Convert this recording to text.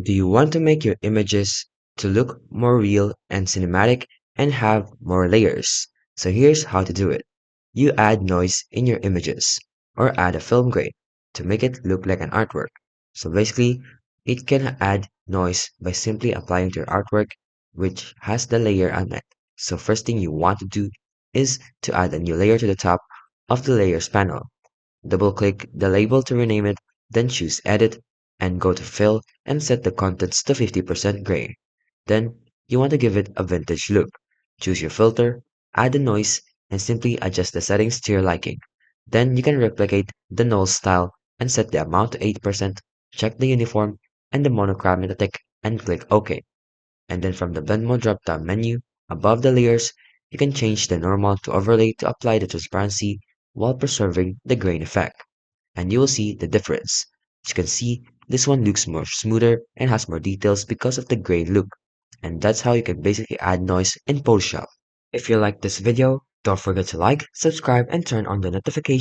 Do you want to make your images to look more real and cinematic and have more layers? So here's how to do it. You add noise in your images or add a film grain to make it look like an artwork. So basically, it can add noise by simply applying to your artwork which has the layer on it. So first thing you want to do is to add a new layer to the top of the layers panel. Double-click the label to rename it, then choose Edit and go to Fill and set the contents to 50% gray. Then, you want to give it a vintage look. Choose your filter, add the noise, and simply adjust the settings to your liking. Then you can replicate the null style and set the amount to 8%, check the uniform and the monochromatic, and click OK. And then from the blend mode drop-down menu, above the layers, you can change the normal to overlay to apply the transparency while preserving the grain effect. And you will see the difference. As you can see, this one looks more smoother and has more details because of the grain look. And that's how you can basically add noise in Photoshop. If you like this video, don't forget to like, subscribe, and turn on the notifications